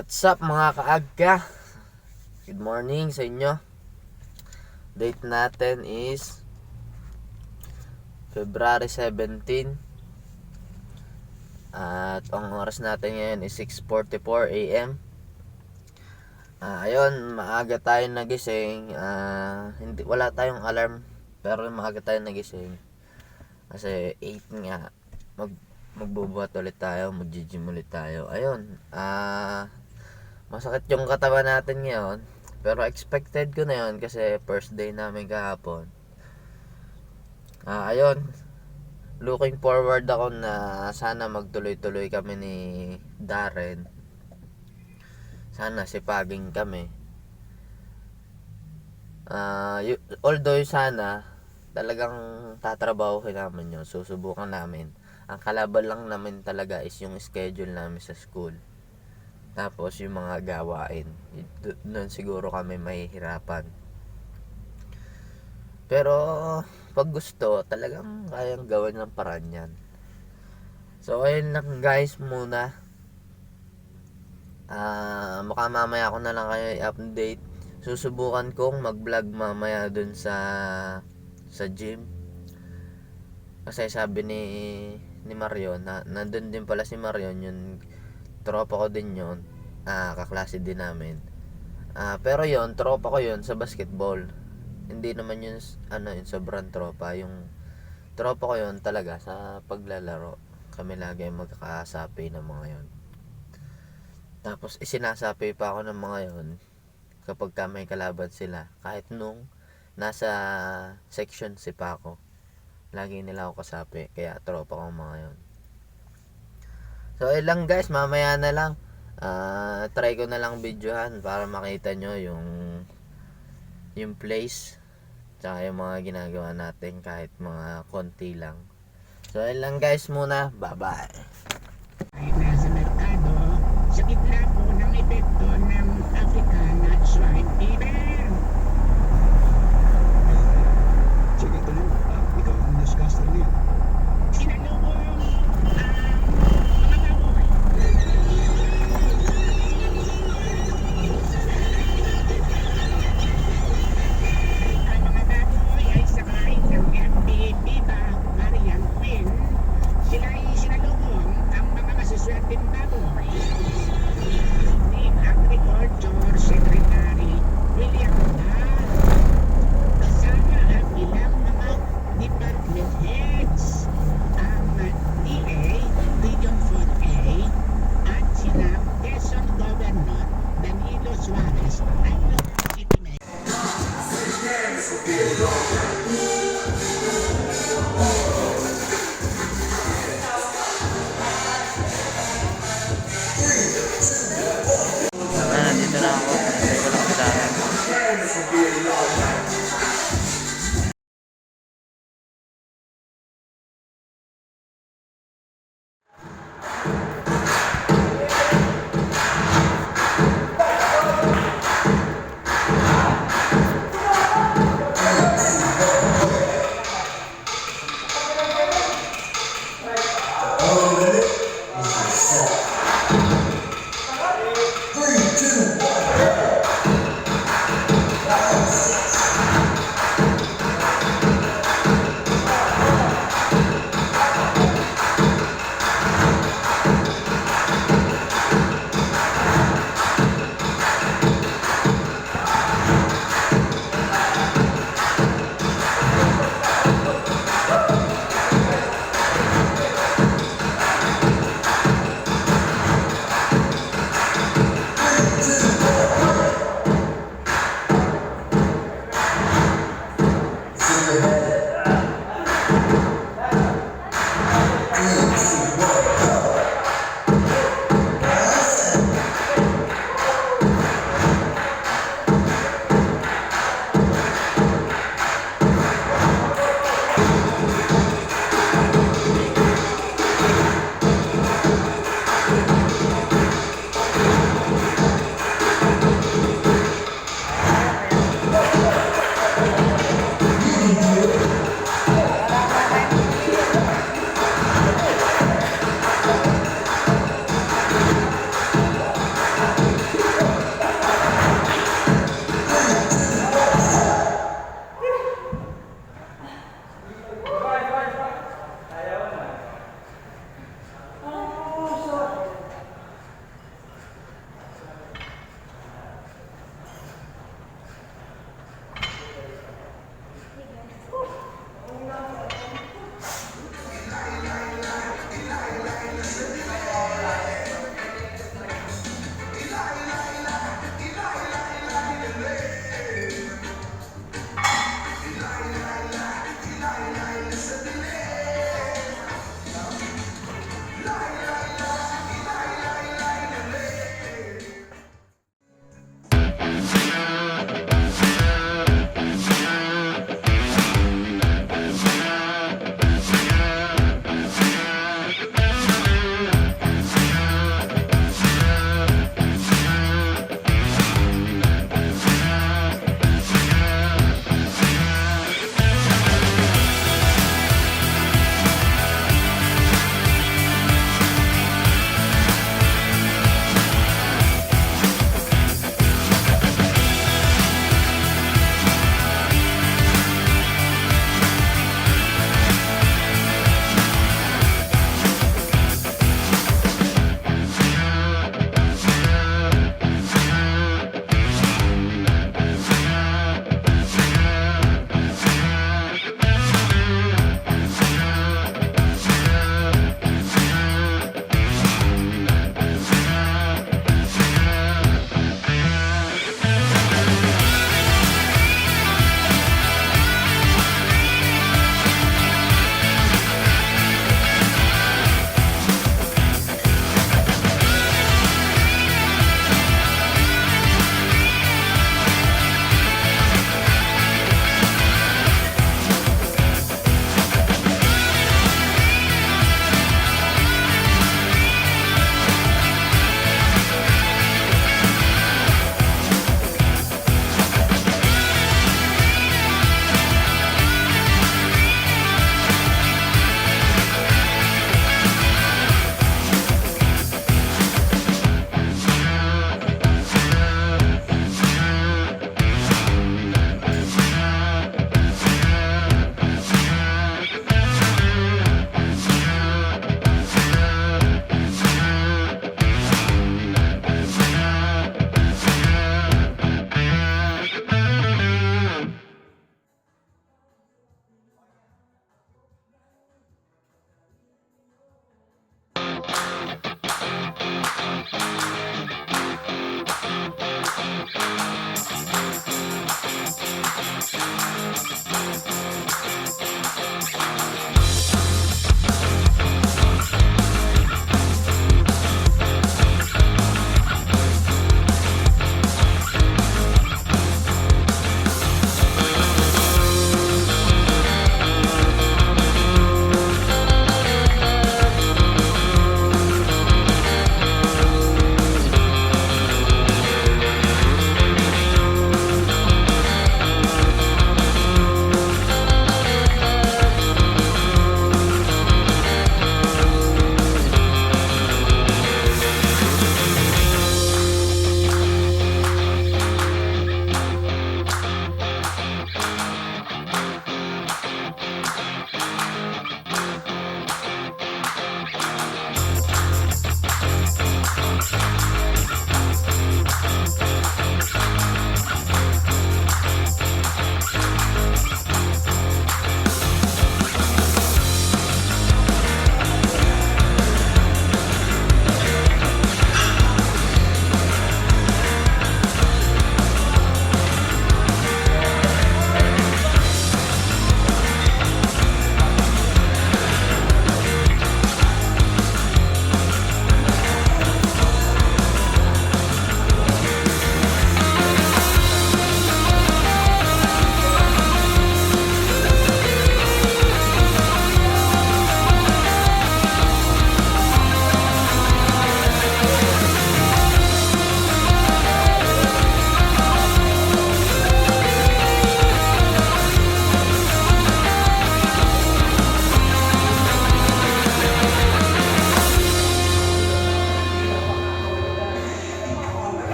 What's up mga kaagka? Good morning sa inyo. Date natin is February 17. At ang oras natin ngayon is 6:44 AM. Ayun, maaga tayo nagising. Wala tayong alarm, pero maaga tayo nagising. Kasi 8 nga. Magbubuhat ulit tayo, mag-gym ulit tayo. Ayun, masakit yung katawan natin ngayon, pero expected ko na yun kasi first day namin kahapon. Ayun, looking forward ako na sana magtuloy-tuloy kami ni Darren. Sana sipagin kami. Although sana talagang tatrabahuhin namin yun, susubukan namin. Ang kalaban lang namin talaga is yung schedule namin sa school. Tapos yung mga gawain, doon siguro kami mahihirapan. Pero pag gusto, talagang kayang gawin ng paraan yan. So ayun lang guys muna. Baka mamaya ko na lang kayo i-update. Susubukan kong mag-vlog mamaya dun sa gym. Kasi sabi ni Marion na nandun din pala si Marion, yung tropa ko din yun, kaklase din namin. Pero yon tropa ko yon sa basketball. Hindi naman yun yung sobrang tropa. Yung tropa ko yon talaga sa paglalaro. Kami lagi magkakasapi ng mga yon. Tapos isinasapi pa ako ng mga yon kapag may kalaban sila. Kahit nung nasa section si Paco, lagi nila ako kasapi. Kaya tropa ko mga yon. So ilang guys, mamaya na lang try ko na lang videohan para makita nyo yung place tsaka yung mga ginagawa natin kahit mga konti lang. So ilang guys muna, bye bye. Ay nasa merkado sa gitna po ng epekto ng African swine fever. Sige, tuloy. Ikaw ang newscaster niya. Sinalubong mga baboy. Ang mga baboy ay sakay ng FB Viva Marian Queen. Sila ay sinalubong ang mga masuswerteng baboy ni Agriculture Secretary William Tal. Kasama ang ilang mga department heads, ang DA, Region 4A, at sina Quezon Governor Danilo Suarez at City Mayor. Nandito na ako. Nandito lang si Darren.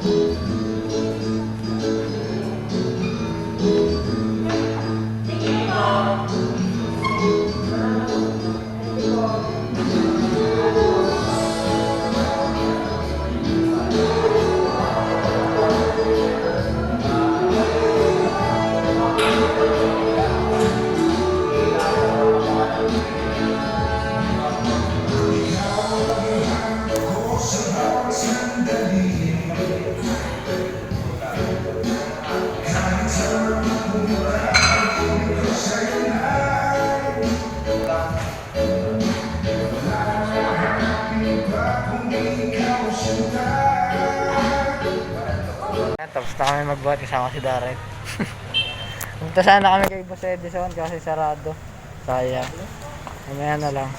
Ayan, tapos na kami magbuhat kasama si Darren. Punta sana kami kay Boss Edison kasi sarado. Sayang. Mamaya na lang.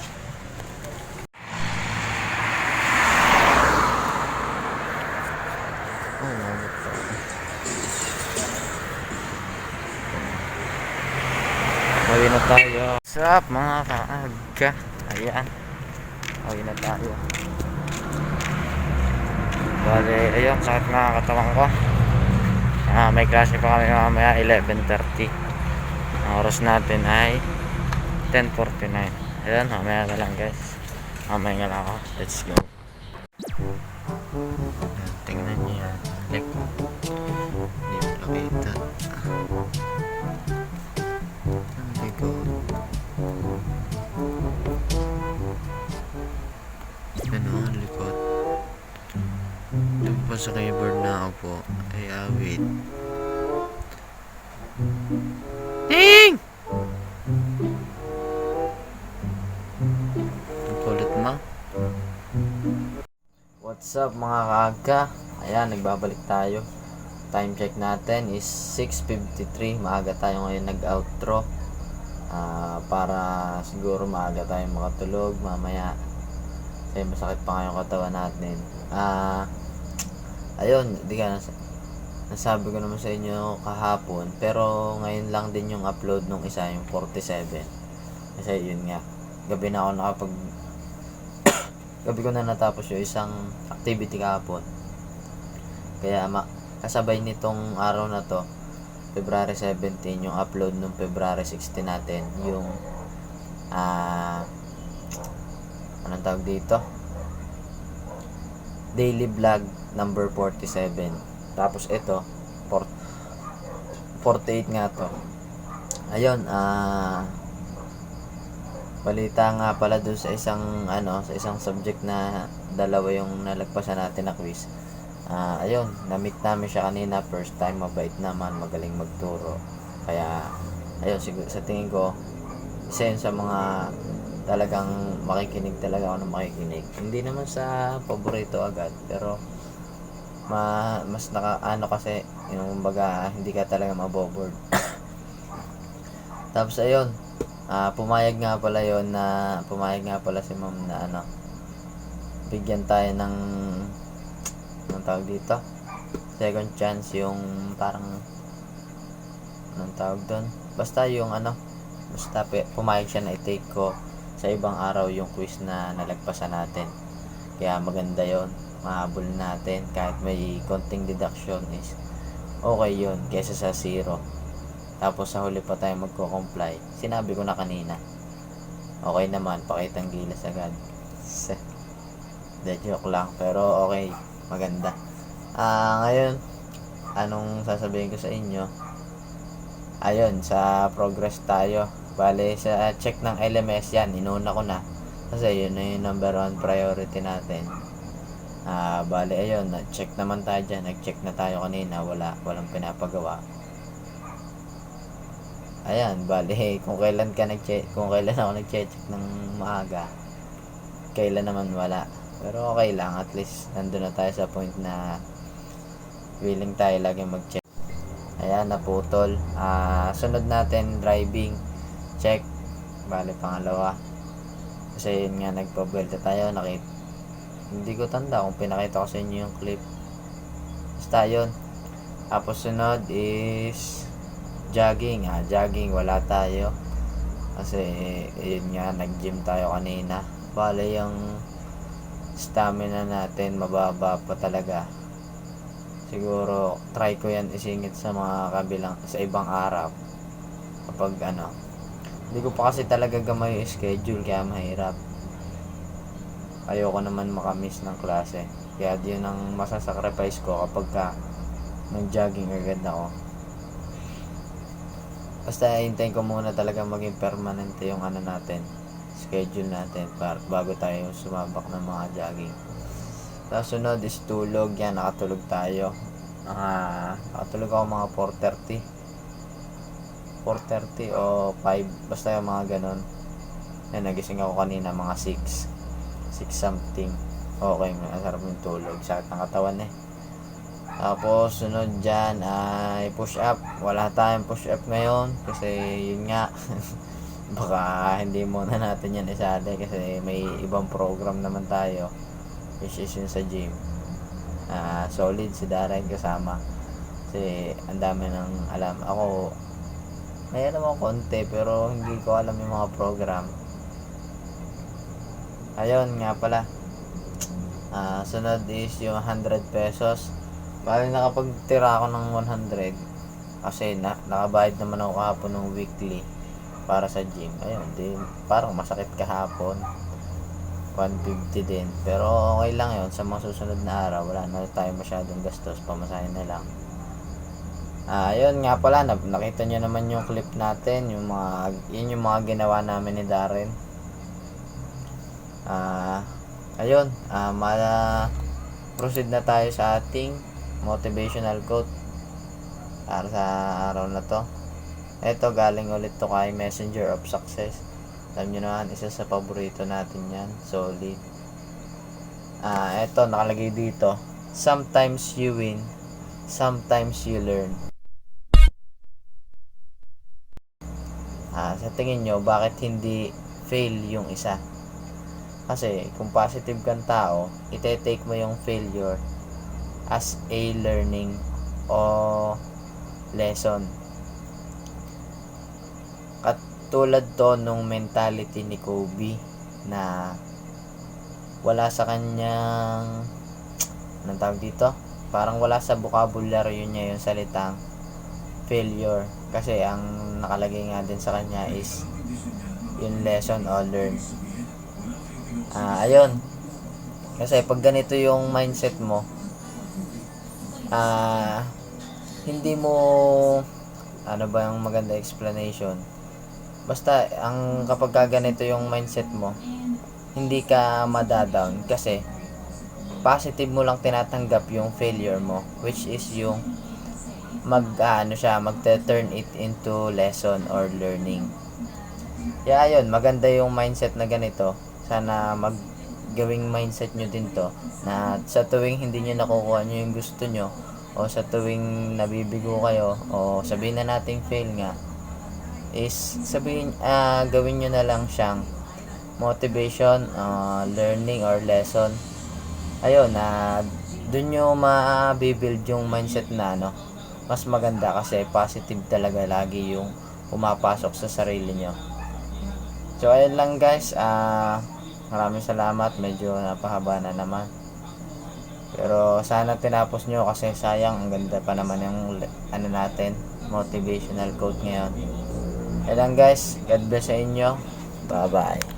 Uwi na tayo. What's up mga kaaga? Ayan. Uwi na tayo. Bale, ayun, sakit nga katawan ko. May klase pa kami mamaya 11:30. Ang oras natin ay 10:49. Ayan, mamaya na lang guys. Mamaya na lang ako. Let's go. Ayan, tingnan niyo yan. Like, hindi mo nakita. Ang likod. Ano ang likod? Yung pa sa keyboard na ako po ay awit. Ding! Ang kulit mo. What's up mga kaaga? Ayan, nagbabalik tayo. Time check natin is 6:53. Maaga tayo ngayon nag-outro. Para siguro maaga tayo makatulog mamaya. Kasi masakit pa nga yung katawan natin. Ayun, di ka nasabi ko naman sa inyo kahapon, pero ngayon lang din yung upload nung isa, yung 47. Kasi yun nga, gabi na ako gabi ko na natapos yung isang activity kahapon. Kaya kasabay nitong araw na to, February 17, yung upload nung February 16 natin, yung anong tawag dito? Daily vlog number 47. Tapos ito 48 nga to. Ayun, balita nga pala dun sa isang sa isang subject na dalawa yung nalagpasan natin na quiz. Ayun, na-meet namin siya kanina, first time, mabait naman, magaling magturo. Kaya ayun, siguro sa tingin ko isa yun sa mga talagang makikinig talaga ako ng makikinig. Hindi naman sa paborito agad, pero mas kasi yung baga hindi ka talaga maboboard. Tapos ayun, pumayag nga pala si ma'am na bigyan tayo ng anong tawag dito, second chance, yung parang anong tawag doon, basta yung basta pumayag siya na i-take ko sa ibang araw yung quiz na nalagpasan natin. Kaya maganda yon, mahabol natin kahit may konting deduction is okay yon kaysa sa zero. Tapos sa huli pa tayo magko-comply. Sinabi ko na kanina, okay naman, pakitang gilas agad. De joke lang, pero okay, maganda. Ngayon, anong sasabihin ko sa inyo? Ayun, sa progress tayo. Bale, sa check ng LMS yan, inuna ko na. Kasi yun na yung number 1 priority natin. Bale, ayun, check naman tayo dyan. Nag-check na tayo kanina, walang pinapagawa. Ayan, bale, kung kailan ako nag-check ng maaga, kailan naman wala. Pero okay lang, at least nandun na tayo sa point na willing tayo lagi mag-check. Ayan, naputol. Sunod natin, driving check. Bale, pangalawa. Kasi yun nga, nagpa-buelta tayo. Hindi ko tanda kung pinakita ko sa inyo yung clip. Basta yun. Tapos sunod is jogging. Jogging, wala tayo. Kasi yun nga, nag-gym tayo kanina. Bale, yung stamina natin mababa pa talaga. siguro try ko yan isingit sa mga sa ibang araw kapag hindi ko pa kasi talaga gamay yung schedule kaya mahirap. Ayoko naman makamiss ng klase, kaya yun ang masasacrifice ko kapag nag-jogging agad ako. Basta hintayin ko muna talaga maging permanente yung schedule natin bago tayo sumabak ng mga jogging. Tapos sunod is tulog. Yan, nakatulog tayo. Nakatulog ako mga 4:30 o 5, basta yung mga ganon. Yan, nagising ako kanina mga 6 something. Okay, masarap yung tulog, sakit ng katawan Tapos sunod dyan ay push up. Wala tayong push up ngayon kasi yun nga baka hindi muna natin yan isali kasi may ibang program naman tayo, which is yun sa gym. Solid si Darren kasama kasi ang dami ng alam. Ako may alam ako konti pero hindi ko alam yung mga program. Ayun nga pala, sunod is yung 100 pesos. Bali nakapagtira ako ng 100 kasi nakabayad naman ako kahapon ng weekly para sa gym. Ayun, parang masakit kahapon, 150 din, pero okay lang yun. Sa mga susunod na araw wala na tayo masyadong gastos, pamasahin na lang. Ayun nga pala, nakita nyo naman yung clip natin, yung mga ginawa namin ni Darren. Ayun, proceed na tayo sa ating motivational quote para sa araw na to. Ito galing ulit to kay Messenger of Success. Alam nyo naman, isa sa paborito natin yan, solid. Ito nakalagay dito, sometimes you win, sometimes you learn. Sa tingin nyo, bakit hindi fail yung isa? Kasi kung positive kang tao, ite-take mo yung failure as a learning o lesson. Katulad to nung mentality ni Kobe na wala sa kanyang anong tawag dito? Parang wala sa vocabulary niya yung salitang failure kasi ang nakalagay nga din sa kanya is yung lesson or learn. Ayun. Kasi pag ganito yung mindset mo, hindi mo ano ba yung maganda explanation? Basta kapag ganito yung mindset mo, hindi ka madadown kasi positive mo lang tinatanggap yung failure mo, which is yung magte-turn it into lesson or learning. Kaya ayun, maganda yung mindset na ganito. Sana gawing mindset nyo din to, na sa tuwing hindi nyo nakukuha nyo yung gusto nyo, o sa tuwing nabibigo kayo, o sabihin na nating fail nga, is gawin nyo na lang siyang motivation, learning or lesson. Ayun, dun nyo ma-build yung mindset na mas maganda kasi positive talaga lagi yung pumapasok sa sarili nyo. So ayun lang guys, maraming salamat, medyo napahaba na naman, pero sana tinapos nyo kasi sayang, ang ganda pa naman yung natin, motivational quote ngayon. Ayun lang guys, God bless sa inyo, bye bye.